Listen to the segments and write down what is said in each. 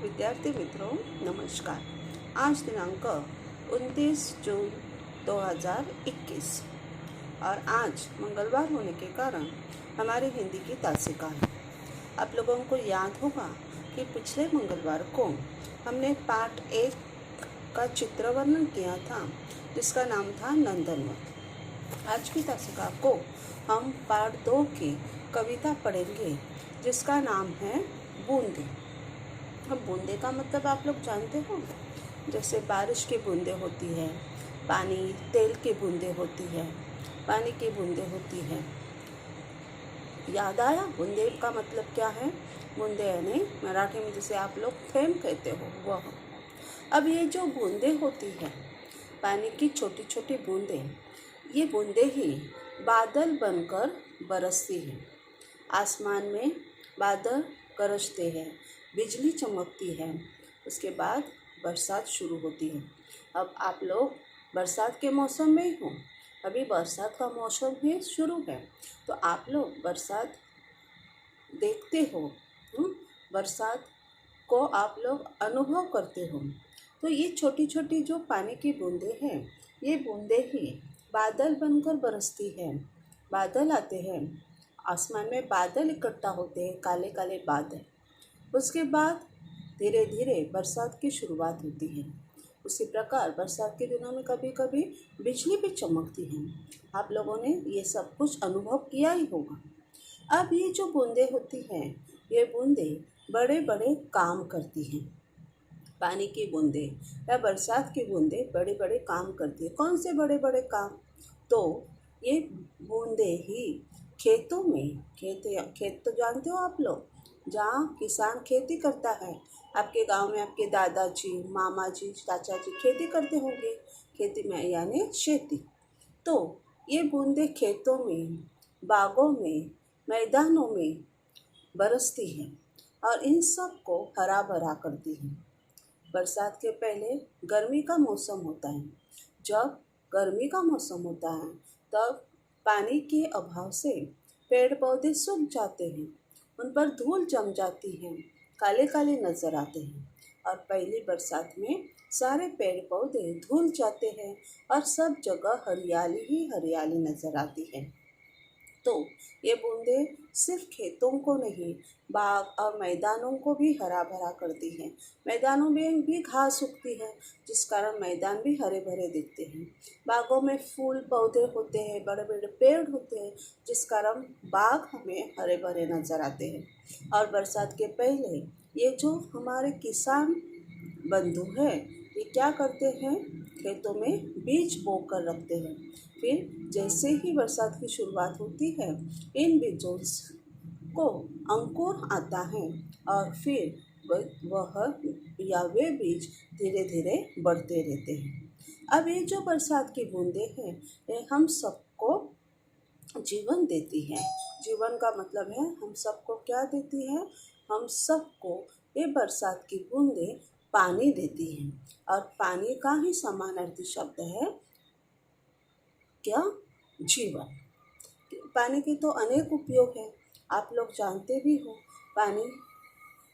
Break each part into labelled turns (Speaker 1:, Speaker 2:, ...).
Speaker 1: विद्यार्थी मित्रों नमस्कार। आज दिनांक 29 जून 2021 और आज मंगलवार होने के कारण हमारी हिंदी की तासिका है। आप लोगों को याद होगा कि पिछले मंगलवार को हमने पाठ 1 का चित्र वर्णन किया था जिसका नाम था नंदनवन। आज की तासिका को हम पाठ 2 की कविता पढ़ेंगे जिसका नाम है बूंदे। अब बूंदे का मतलब आप लोग जानते हो, जैसे बारिश की बूंदे होती है, पानी तेल की बूंदे होती है, पानी की बूंदे होती है। याद आया? बूंदे का मतलब क्या है? बूंदे यानी मराठी में जिसे आप लोग थेंब कहते हो वह। अब ये जो बूंदे होती है, पानी की छोटी छोटी बूंदे, ये बूंदे ही बादल बनकर बरसती हैं। आसमान में बादल गरजते हैं, बिजली चमकती है, उसके बाद बरसात शुरू होती है। अब आप लोग बरसात के मौसम में ही हो, अभी बरसात का मौसम ही शुरू है, तो आप लोग बरसात देखते हो, बरसात को आप लोग अनुभव करते हो। तो ये छोटी छोटी जो पानी की बूंदें हैं, ये बूंदें ही बादल बनकर बरसती हैं। बादल आते हैं, आसमान में बादल इकट्ठा होते हैं, काले काले बादल। उसके बाद धीरे धीरे बरसात की शुरुआत होती है। उसी प्रकार बरसात के दिनों में कभी कभी बिजली भी चमकती है। आप लोगों ने ये सब कुछ अनुभव किया ही होगा। अब ये जो बूंदें होती हैं, ये बूंदें बड़े बड़े काम करती हैं। पानी की बूंदें या बरसात की बूंदें बड़े बड़े काम करती है। कौन से बड़े बड़े काम? तो ये बूंदें ही खेतों में, खेत तो जानते हो आप लोग, जहाँ किसान खेती करता है। आपके गांव में आपके दादाजी, मामा जी, चाचा जी खेती करते होंगे, खेती में यानी खेती। तो ये बूंदें खेतों में, बागों में, मैदानों में बरसती हैं और इन सब को हरा भरा करती हैं। बरसात के पहले गर्मी का मौसम होता है। जब गर्मी का मौसम होता है तब पानी के अभाव से पेड़ पौधे सूख जाते हैं, उन पर धूल जम जाती है, काले काले नज़र आते हैं। और पहली बरसात में सारे पेड़ पौधे धुल जाते हैं और सब जगह हरियाली ही हरियाली नज़र आती है। तो ये बूंदें सिर्फ खेतों को नहीं, बाग और मैदानों को भी हरा भरा करती हैं। मैदानों में भी घास उगती है, जिस कारण मैदान भी हरे भरे दिखते हैं। बागों में फूल पौधे होते हैं, बड़े बड़े पेड़ होते हैं, जिस कारण बाग हमें हरे भरे नज़र आते हैं। और बरसात के पहले ये जो हमारे किसान बंधु हैं, ये क्या करते हैं? खेतों में बीज बो कर रखते हैं। फिर जैसे ही बरसात की शुरुआत होती है, इन बीजों को अंकुर आता है और फिर वह या वे बीज धीरे धीरे बढ़ते रहते हैं। अब ये जो बरसात की बूंदें हैं, ये हम सबको जीवन देती है। जीवन का मतलब है हम सबको क्या देती है? हम सबको ये बरसात की बूंदें पानी देती हैं। और पानी का ही समानार्थी शब्द है क्या? जीवन। पानी के तो अनेक उपयोग हैं, आप लोग जानते भी हो। पानी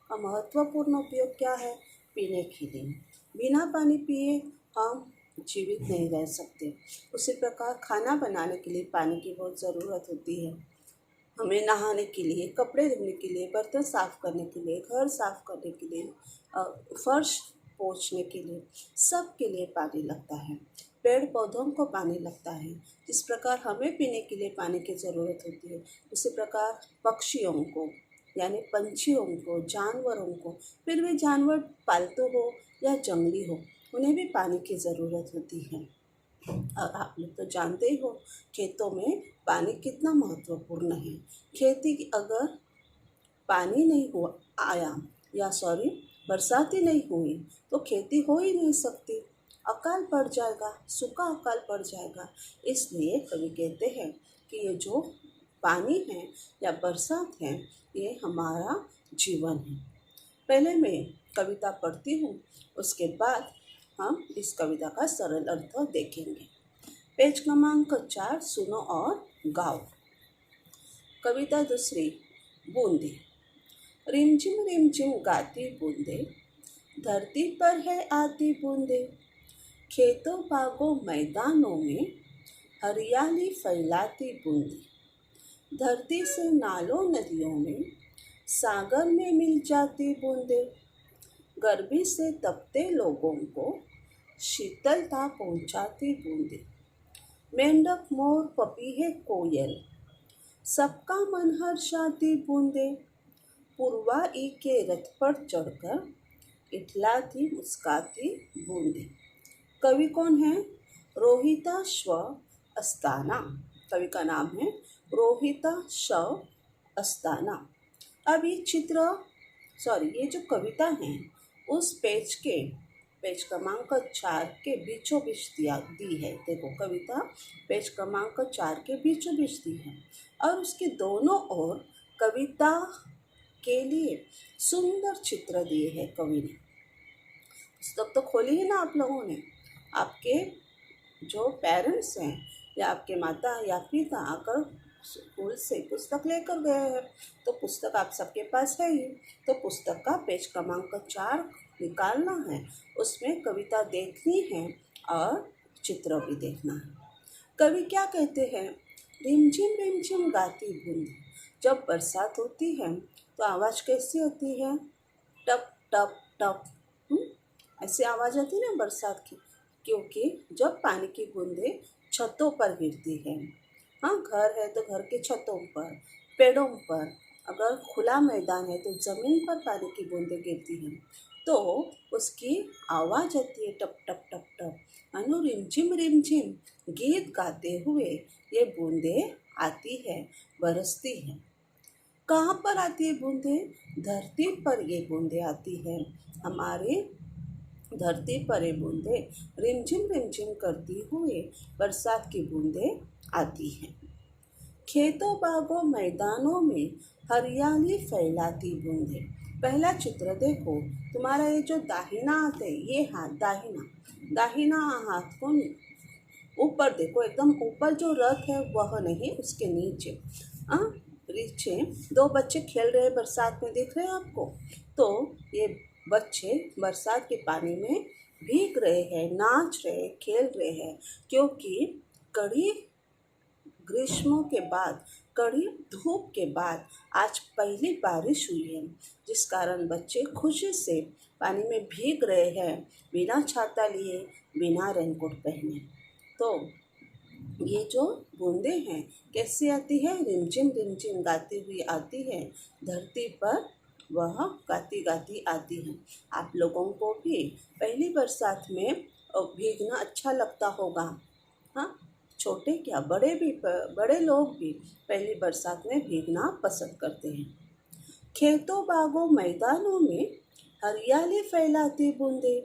Speaker 1: का महत्वपूर्ण उपयोग क्या है? पीने के लिए। बिना पानी पिए हम जीवित नहीं रह सकते। उसी प्रकार खाना बनाने के लिए पानी की बहुत ज़रूरत होती है। हमें नहाने के लिए, कपड़े धोने के लिए, बर्तन साफ़ करने के लिए, घर साफ़ करने के लिए, फर्श पोंछने के लिए, सब के लिए पानी लगता है। पेड़ पौधों को पानी लगता है। जिस प्रकार हमें पीने के लिए पानी की ज़रूरत होती है, उसी प्रकार पक्षियों को यानी पंछियों को, जानवरों को, फिर वे जानवर पालतू हो या जंगली हो, उन्हें भी पानी की ज़रूरत होती है। और आप लोग तो जानते ही हो खेतों में पानी कितना महत्वपूर्ण है। खेती की अगर पानी नहीं हुआ आया बरसात ही नहीं हुई तो खेती हो ही नहीं सकती। अकाल पड़ जाएगा, सूखा अकाल पड़ जाएगा। इसलिए कवि कहते हैं कि ये जो पानी है या बरसात है, ये हमारा जीवन है। पहले मैं कविता पढ़ती हूँ, उसके बाद हम इस कविता का सरल अर्थ देखेंगे। पेज क्रमांक 4 सुनो और गाओ। कविता दूसरी, बूंदे। रिमझिम गाती बूंदे धरती पर है आती बूंदे, खेतों बागों मैदानों में हरियाली फैलाती बूंदे। धरती से नालों नदियों में, सागर में मिल जाती बूंदे। गर्मी से तपते लोगों को शीतलता पहुंचाती बूंदे। मेंढक मोर पपीहे कोयल, सबका मन हर्षाती बूंदे। पुरवाई के रथ पर चढ़कर इठलाती मुस्काती बूंदे। कवि कौन है? रोहिता श्व अस्ताना। कवि का नाम है रोहिता श्व अस्ताना। अब ये जो कविता है उस पेज क्रमांक 4 के बीचों बीच दी है। देखो, कविता पेज क्रमांक 4 के बीचों बीच दी है और उसके दोनों ओर कविता के लिए सुंदर चित्र दिए हैं कवि ने। पुस्तक तो खोली है ना आप लोगों ने। आपके जो पेरेंट्स हैं या आपके माता या पिता आकर स्कूल से पुस्तक लेकर गए हैं, तो पुस्तक आप सबके पास है ही। तो पुस्तक का पेज क्रमांक 4 निकालना है, उसमें कविता देखनी है और चित्र भी देखना है। कवि क्या कहते हैं? रिमझिम गाती बूंद। जब बरसात होती है तो आवाज़ कैसी होती है? टप टप टप। ऐसी आवाज़ आती है ना बरसात की, क्योंकि जब पानी की बूंदें छतों पर गिरती है। हाँ, घर है तो घर के छतों पर, पेड़ों पर, अगर खुला मैदान है तो ज़मीन पर पानी की बूंदें गिरती हैं, तो उसकी आवाज़ आती है टप टप टप टप। मानो रिमझिम गीत गाते हुए ये बूंदें आती है, बरसती है। कहाँ पर आती है बूंदें? धरती पर ये बूंदें आती है। हमारे धरती पर ये बूंदें रिमझिम करती हुए बरसात की बूंदें आती हैं। खेतों बागों मैदानों में हरियाली फैलाती बूंदें। पहला चित्र देखो, तुम्हारा ये जो दाहिना हाथ है, ये हाथ दाहिना हाथ को ऊपर देखो, एकदम ऊपर जो रथ है वह नहीं, उसके नीचे दो बच्चे खेल रहे हैं बरसात में, दिख रहे हैं आपको? तो ये बच्चे बरसात के पानी में भीग रहे हैं, नाच रहे हैं, खेल रहे हैं, क्योंकि कड़ी ग्रीष्मों के बाद, कड़ी धूप के बाद आज पहली बारिश हुई है, जिस कारण बच्चे खुशी से पानी में भीग रहे हैं, बिना छाता लिए, बिना रेनकोट पहने। तो ये जो बूंदें हैं कैसे आती है? रिमझिम गाती हुई आती है धरती पर, वह गाती गाती आती है। आप लोगों को भी पहली बरसात में भीगना अच्छा लगता होगा। हाँ, छोटे क्या, बड़े लोग भी पहली बरसात में भीगना पसंद करते हैं। खेतों बागों मैदानों में हरियाली फैलाती बूंदे।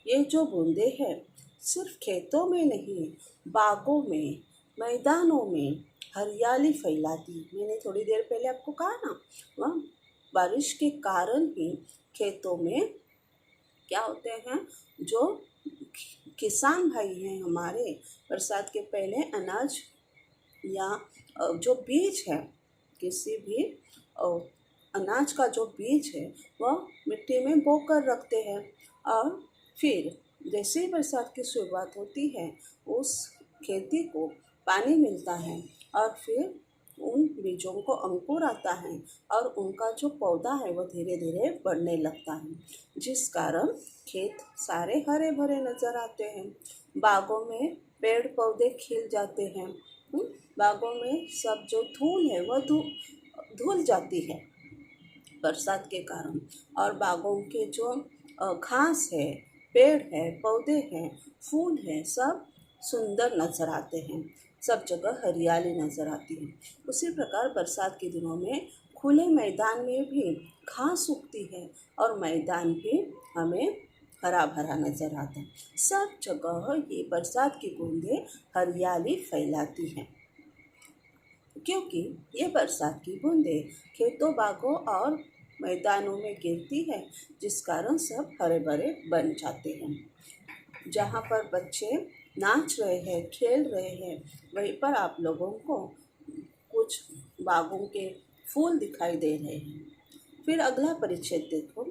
Speaker 1: ये जो बूंदे हैं सिर्फ खेतों में नहीं, बागों में, मैदानों में हरियाली फैलाती। मैंने थोड़ी देर पहले आपको कहा ना, वह बारिश के कारण ही खेतों में क्या होते हैं, जो किसान भाई हैं हमारे, बरसात के पहले अनाज या जो बीज है, किसी भी अनाज का जो बीज है वह मिट्टी में बोकर रखते हैं, और फिर जैसे ही बरसात की शुरुआत होती है उस खेती को पानी मिलता है और फिर उन बीजों को अंकुर आता है और उनका जो पौधा है वो धीरे धीरे बढ़ने लगता है, जिस कारण खेत सारे हरे भरे नज़र आते हैं। बागों में पेड़ पौधे खिल जाते हैं। बागों में सब जो धूल है वह धुल जाती है बरसात के कारण, और बागों के जो घास है, पेड़ है, पौधे हैं, फूल हैं, सब सुंदर नज़र आते हैं, सब जगह हरियाली नज़र आती है। उसी प्रकार बरसात के दिनों में खुले मैदान में भी घास उगती है और मैदान भी हमें हरा भरा नज़र आता है। सब जगह ये बरसात की बूंदें हरियाली फैलाती हैं, क्योंकि ये बरसात की बूंदें खेतों बागों और मैदानों में गिरती है, जिस कारण सब हरे भरे बन जाते हैं। जहाँ पर बच्चे नाच रहे हैं, खेल रहे हैं, वहीं पर आप लोगों को कुछ बागों के फूल दिखाई दे रहे हैं। फिर अगला परिच्छेद देखो,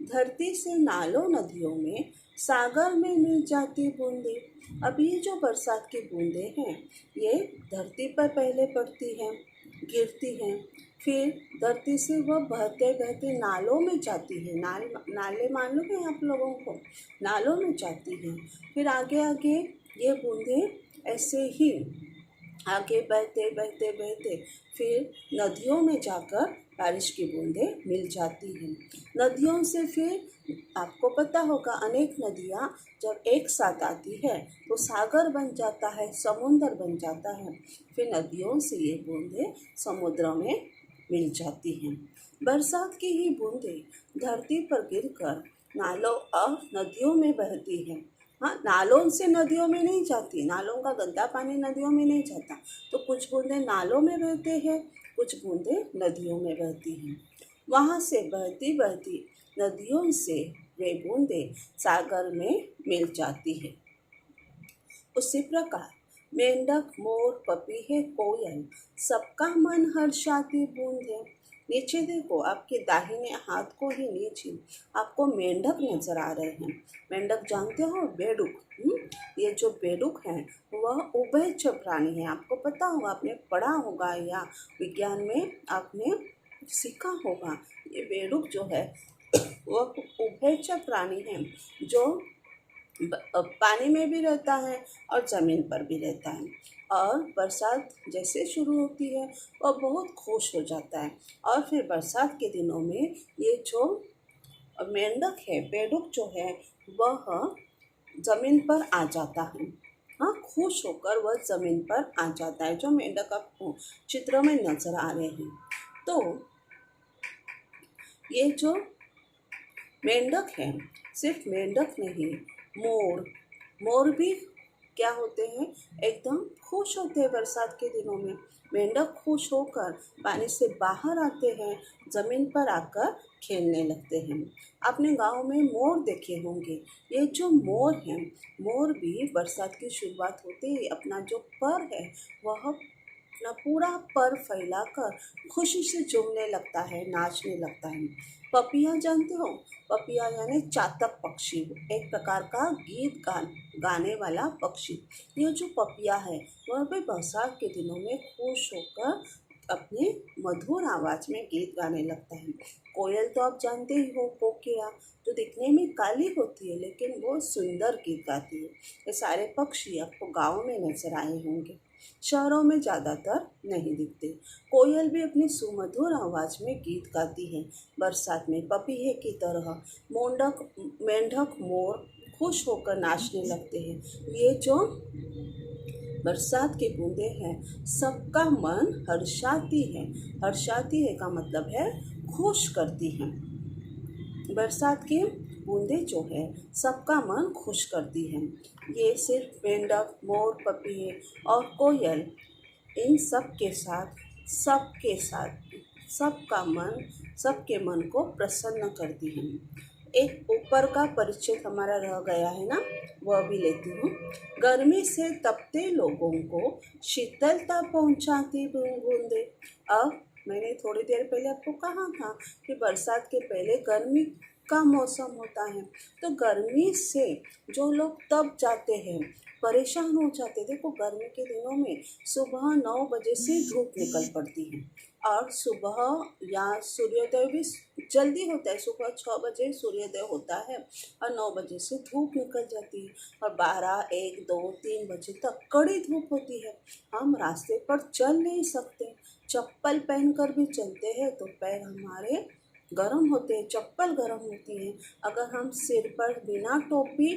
Speaker 1: धरती से नालों नदियों में सागर में मिल जाती बूंदे। अब ये जो बरसात की बूंदें हैं ये धरती पर पहले पड़ती हैं, गिरती हैं, फिर धरती से वह बहते बहते नालों में जाती है। नाले मालूम है आप लोगों को, नालों में जाती हैं। फिर आगे आगे ये बूंदें ऐसे ही आगे बहते बहते बहते फिर नदियों में जाकर बारिश की बूंदें मिल जाती हैं। नदियों से फिर आपको पता होगा अनेक नदियाँ जब एक साथ आती है तो सागर बन जाता है, समुद्र बन जाता है। फिर नदियों से ये बूंदें समुद्र में मिल जाती हैं। बरसात की ही बूंदें धरती पर गिरकर नालों और नदियों में बहती हैं। हाँ, नालों से नदियों में नहीं जाती, नालों का गंदा पानी नदियों में नहीं जाता, तो कुछ बूंदें नालों में बहते हैं, कुछ बूंदें नदियों में बहती हैं। वहाँ से बहती बहती नदियों से वे बूंदें सागर में मिल जाती है। उसी प्रकार मेंढक, मोर, पपीहे, कोयल सबका मन हर्षाती बूंद है। नीचे देखो, आपके दाहिने हाथ को ही नीचे आपको मेंढक नजर आ रहे हैं। मेंढक जानते हो, बेडूक। ये जो बेडूक है वह उभयचर प्राणी है। आपको पता होगा, आपने पढ़ा होगा या विज्ञान में आपने सीखा होगा। ये बेडूक जो है वह उभयचर प्राणी है जो पानी में भी रहता है और ज़मीन पर भी रहता है। और बरसात जैसे शुरू होती है वह बहुत खुश हो जाता है। और फिर बरसात के दिनों में ये जो मेंढक है, बेडूक जो है, वह ज़मीन पर आ जाता है। हाँ, खुश होकर वह ज़मीन पर आ जाता है, जो मेंढक आपको चित्र में नजर आ रहे हैं। तो ये जो मेंढक है, सिर्फ मेंढक नहीं, मोर भी क्या होते हैं, एकदम खुश होते हैं बरसात के दिनों में। मेंढक खुश होकर पानी से बाहर आते हैं, ज़मीन पर आकर खेलने लगते हैं। आपने गांव में मोर देखे होंगे। ये जो मोर हैं, मोर भी बरसात की शुरुआत होते ही अपना जो पर है वह अपना पूरा पर फैलाकर खुशी से झूमने लगता है, नाचने लगता है। पपिया जानते हो, पपिया यानी चातक पक्षी, एक प्रकार का गीत गाने वाला पक्षी। ये जो पपिया है वह भी बरसात के दिनों में खुश होकर अपने मधुर आवाज में गीत गाने लगता है। कोयल तो आप जानते ही हो, कोकिला, जो दिखने में काली होती है लेकिन वो सुंदर गीत गाती है। ये सारे पक्षी आपको गाँव में नजर आए होंगे, शहरों में ज़्यादातर नहीं दिखते। कोयल भी अपनी सुमधुर आवाज़ में गीत गाती है बरसात में, पपीहे की तरह। मेंढक, मोर खुश होकर नाचने लगते हैं। ये जो बरसात की बूंदें हैं सबका मन हर्षाती है। हर्षाती है का मतलब है खुश करती हैं। बरसात की बूंदें जो है सबका मन खुश करती हैं। ये सिर्फ मेंढक, मोर, पपीहे और कोयल, इन सबके मन को प्रसन्न करती हैं। एक ऊपर का परिचय हमारा रह गया है ना, वह भी लेती हूँ। गर्मी से तपते लोगों को शीतलता पहुँचाती बूंदें। अब मैंने थोड़ी देर पहले आपको कहा था कि बरसात के पहले गर्मी का मौसम होता है, तो गर्मी से जो लोग तप जाते हैं, परेशान हो जाते हैं। देखो, गर्मी के दिनों में सुबह 9 बजे से धूप निकल पड़ती है और सुबह या सूर्योदय भी जल्दी होता है। सुबह 6 बजे सूर्योदय होता है और 9 बजे से धूप निकल जाती है और 12, 1, 2, 3 बजे तक कड़ी धूप होती है। हम रास्ते पर चल नहीं सकते, चप्पल पहनकर भी चलते हैं तो पैर हमारे गर्म होते हैं, चप्पल गर्म होती है। अगर हम सिर पर बिना टोपी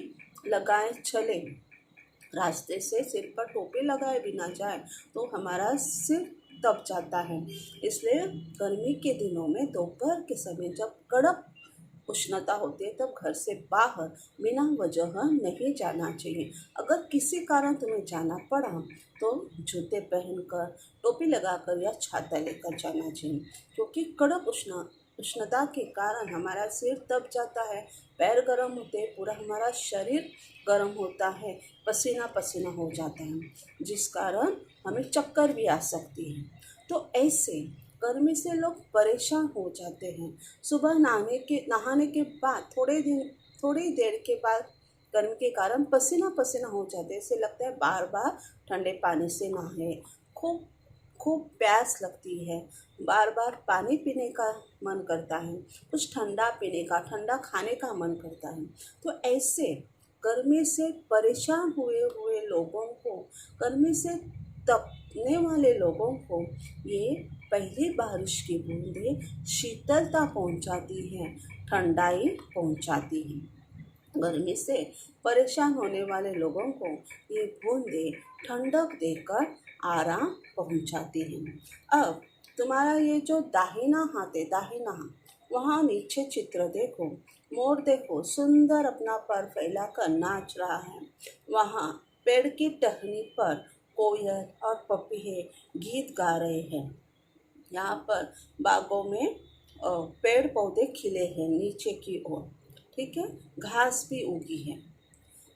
Speaker 1: लगाए चले, रास्ते से सिर पर टोपी लगाए बिना जाए तो हमारा सिर दब जाता है। इसलिए गर्मी के दिनों में दोपहर के समय जब कड़क उष्णता होती है तब घर से बाहर बिना वजह नहीं जाना चाहिए। अगर किसी कारण तुम्हें जाना पड़ा तो जूते पहनकर, टोपी लगाकर या छाता लेकर जाना चाहिए, क्योंकि कड़क उष्णता के कारण हमारा सिर दब जाता है, पैर गर्म होते हैं, पूरा हमारा शरीर गर्म होता है, पसीना पसीना हो जाता है, जिस कारण हमें चक्कर भी आ सकती है। तो ऐसे गर्मी से लोग परेशान हो जाते हैं। सुबह नहाने के बाद थोड़ी देर के बाद गर्मी के कारण पसीना पसीना हो जाते हैं। ऐसे लगता है बार बार ठंडे पानी से नहाए। खूब खूब प्यास लगती है, बार बार पानी पीने का मन करता है, कुछ ठंडा पीने का, ठंडा खाने का मन करता है। तो ऐसे गर्मी से परेशान हुए हुए लोगों को, गर्मी से तपने वाले लोगों को ये पहली बारिश की बूंदें शीतलता पहुंचाती हैं, ठंडाई पहुंचाती हैं। गर्मी से परेशान होने वाले लोगों को ये बूंदें ठंडक देकर आराम पहुंचाती हैं। अब तुम्हारा ये जो दाहिना हाथ है, दाहिना हाथ, वहाँ नीचे चित्र देखो, मोर देखो सुंदर अपना पर फैलाकर नाच रहा है। वहाँ पेड़ की टहनी पर कोयल और पपीहे गीत गा रहे हैं। यहाँ पर बागों में पेड़ पौधे खिले हैं नीचे की ओर, ठीक है, घास भी उगी है।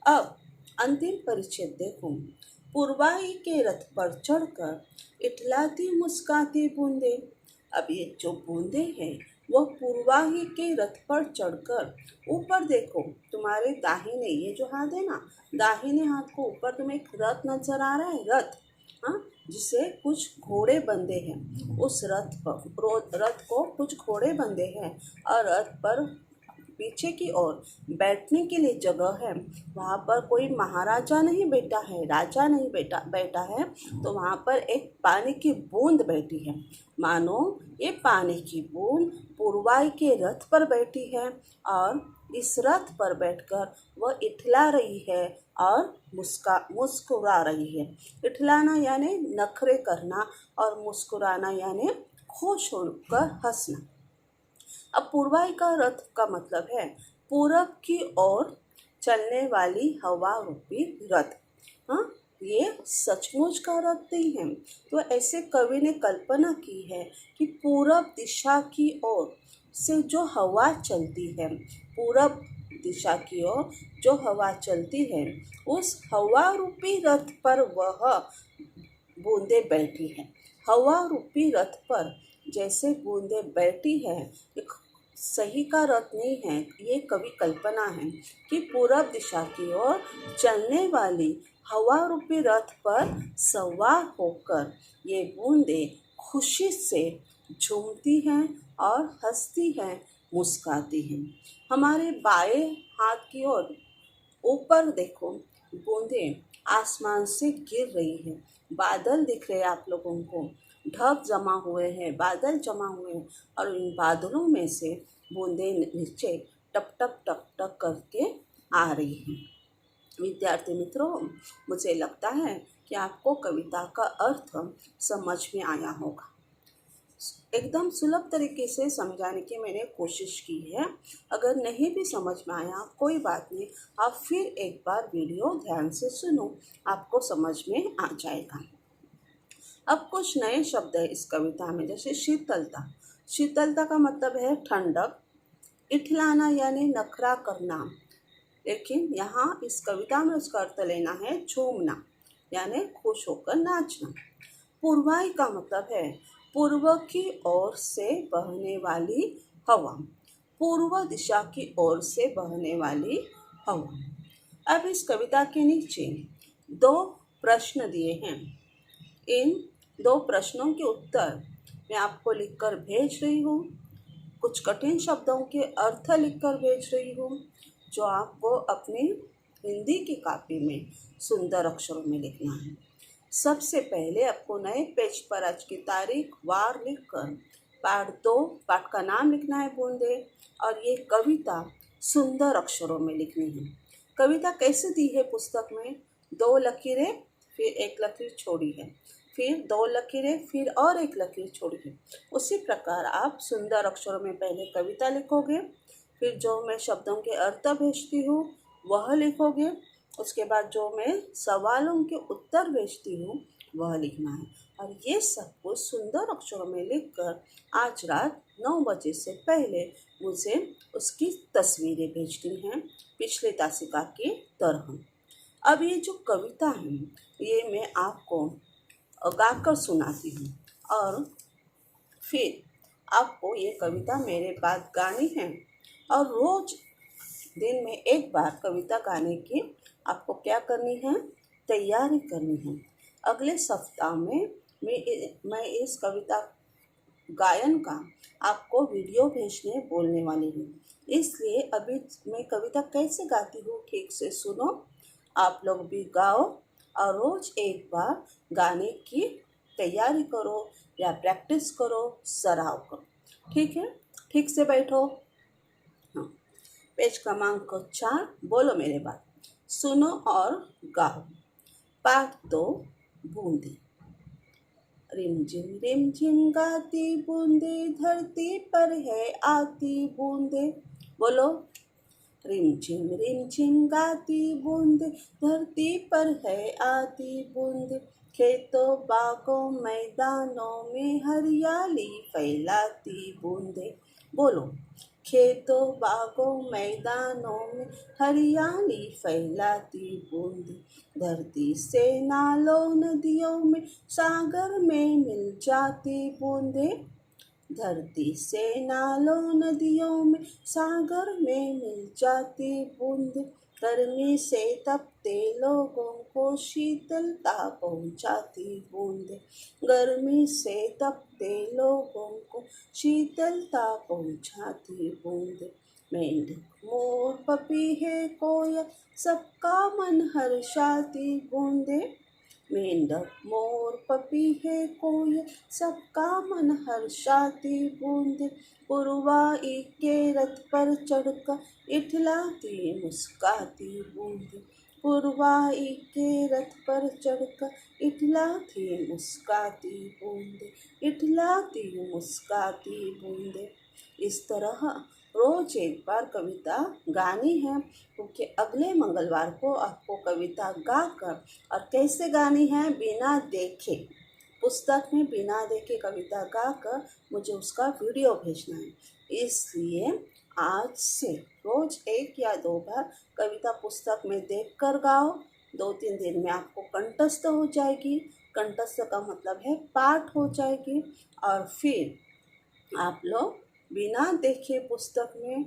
Speaker 1: अब अंतिम परिच्छेद देखो, पूर्वाही के रथ पर चढ़कर इठलाती मुस्काती बूंदे। अब ये जो बूंदे हैं वह पूर्वाही के रथ पर चढ़कर, ऊपर देखो तुम्हारे दाहिने, ये जो हाथ है ना, दाहिने हाथ को ऊपर तुम्हें एक रथ नजर आ रहा है, रथ, हाँ, जिसे कुछ घोड़े बंधे हैं। उस रथ को कुछ घोड़े बंधे हैं और रथ पर पीछे की ओर बैठने के लिए जगह है। वहाँ पर कोई महाराजा नहीं बैठा है, राजा नहीं बैठा है, तो वहाँ पर एक पानी की बूंद बैठी है। मानो ये पानी की बूंद पूर्वाई के रथ पर बैठी है और इस रथ पर बैठकर वह इठला रही है और मुस्कुरा रही है। इठलाना यानी नखरे करना और मुस्कुराना यानी खुश होकर हंसना। अब पूर्वाई का रथ का मतलब है पूरब की ओर चलने वाली हवा रूपी रथ। हाँ, ये सचमुच का रथ नहीं है। तो ऐसे कवि ने कल्पना की है कि पूरब दिशा की ओर से जो हवा चलती है, पूरब दिशा की ओर जो हवा चलती है, उस हवा रूपी रथ पर वह बूंदे बैठी हैं। हवा रूपी रथ पर जैसे बूंदे बैठी है, एक सही का रथ नहीं है, ये कवि कल्पना है कि पूरब दिशा की ओर चलने वाली हवा रूपी रथ पर सवार होकर ये बूंदे खुशी से झूमती हैं और हंसती हैं, मुस्काती हैं। हमारे बाएं हाथ की ओर ऊपर देखो, बूंदें आसमान से गिर रही है। बादल दिख रहे हैं आप लोगों को, ढक जमा हुए हैं, बादल जमा हुए हैं और इन बादलों में से बूंदें नीचे टप टप टप टप करके आ रही हैं। विद्यार्थी मित्रों, मुझे लगता है कि आपको कविता का अर्थ समझ में आया होगा। एकदम सुलभ तरीके से समझाने की मैंने कोशिश की है। अगर नहीं भी समझ में आया कोई बात नहीं, आप फिर एक बार वीडियो ध्यान से सुनो, आपको समझ में आ जाएगा। अब कुछ नए शब्द है इस कविता में, जैसे शीतलता। शीतलता का मतलब है ठंडक। इठलाना यानी नखरा करना, लेकिन यहाँ इस कविता में उसका अर्थ लेना है झूमना, यानी खुश होकर नाचना। पूर्वाई का मतलब है पूर्व की ओर से बहने वाली हवा, पूर्व दिशा की ओर से बहने वाली हवा। अब इस कविता के नीचे 2 प्रश्न दिए हैं। इन 2 प्रश्नों के उत्तर मैं आपको लिखकर भेज रही हूँ। कुछ कठिन शब्दों के अर्थ लिखकर भेज रही हूँ, जो आपको अपनी हिंदी की कॉपी में सुंदर अक्षरों में लिखना है। सबसे पहले आपको नए पेज पर आज की तारीख वार लिखकर पाठ का नाम लिखना है बूंदे, और ये कविता सुंदर अक्षरों में लिखनी है। कविता कैसे दी है पुस्तक में? 2 लकीरें, फिर 1 लकीर छोड़ी है, फिर 2 लकीरें, फिर और 1 लकीर छोड़ी है। उसी प्रकार आप सुंदर अक्षरों में पहले कविता लिखोगे, फिर जो मैं शब्दों के अर्थ भेजती हूँ वह लिखोगे, उसके बाद जो मैं सवालों के उत्तर भेजती हूँ वह लिखना है। और ये सब कुछ सुंदर अक्षरों में लिखकर आज रात 9 बजे से पहले मुझे उसकी तस्वीरें भेजनी हैं, पिछले तासिका की तरह। अब ये जो कविता है ये मैं आपको गाकर सुनाती हूँ, और फिर आपको ये कविता मेरे बाद गानी है और रोज दिन में एक बार कविता गाने की आपको क्या करनी है, तैयारी करनी है। अगले सप्ताह में मैं इस कविता गायन का आपको वीडियो भेजने बोलने वाली हूँ। इसलिए अभी मैं कविता कैसे गाती हूँ ठीक से सुनो, आप लोग भी गाओ और रोज एक बार गाने की तैयारी करो या प्रैक्टिस करो, सराव करो। ठीक है, ठीक से बैठो। हाँ, पेज क्रमांक 4, बोलो मेरे बात, सुनो और गाओ। पाठ 2, बूंदे। रिम झिम गाती बूंदे, धरती पर है आती बूंदे। बोलो, रिम झिम गाती बूंदे, धरती पर है आती बूंदे। खेतों बागों मैदानों में हरियाली फैलाती बूंदे। बोलो, खेतों बागों मैदानों में हरियाली फैलाती बूंदे। धरती से नालों नदियों में सागर में मिल जाती बूंदे। धरती से नालों नदियों में सागर में मिल जाती बूंदे। गर्मी से तपते लोगों को शीतलता पहुंचाती बूंदे। गर्मी से तपते लोगों को शीतलता पहुंचाती बूंदे। मेंढक मोर पपीहे कोयल सबका मन हर्षाती बूंदे। मेंढक मोर पपीहे कोयल सबका मन हर्षाती बूंदे। पुरवाई के रथ पर चढ़कर इठलाती मुस्काती बूंदे। पुरवाई के रथ पर चढ़कर इठलाती मुस्काती बूंदे। इठलाती मुस्काती बूंदे। इस तरह रोज एक बार कविता गानी है, क्योंकि अगले मंगलवार को आपको कविता गाकर, और कैसे गानी है, बिना देखे, पुस्तक में बिना देखे कविता गाकर मुझे उसका वीडियो भेजना है। इसलिए आज से रोज 1 या 2 बार कविता पुस्तक में देखकर गाओ। 2-3 दिन में आपको कंठस्थ हो जाएगी। कंठस्थ का मतलब है पाठ हो जाएगी। और फिर आप लोग बिना देखे पुस्तक में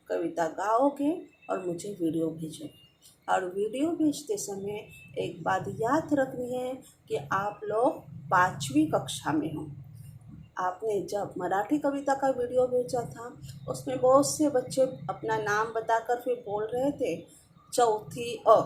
Speaker 1: कविता गाओगे और मुझे वीडियो भेजोगे। और वीडियो भेजते समय एक बात याद रखनी है कि आप लोग 5वीं कक्षा में हो। आपने जब मराठी कविता का वीडियो भेजा था, उसमें बहुत से बच्चे अपना नाम बताकर फिर बोल रहे थे चौथी अ।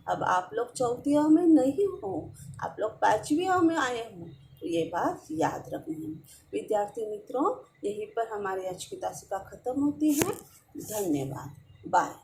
Speaker 1: अब आप लोग चौथी अ में नहीं हो, आप लोग 5वीं अ में आए हो, तो ये बात याद रखनी है। विद्यार्थी मित्रों, यहीं पर हमारी आज की तासिका खत्म होती है। धन्यवाद, बाय।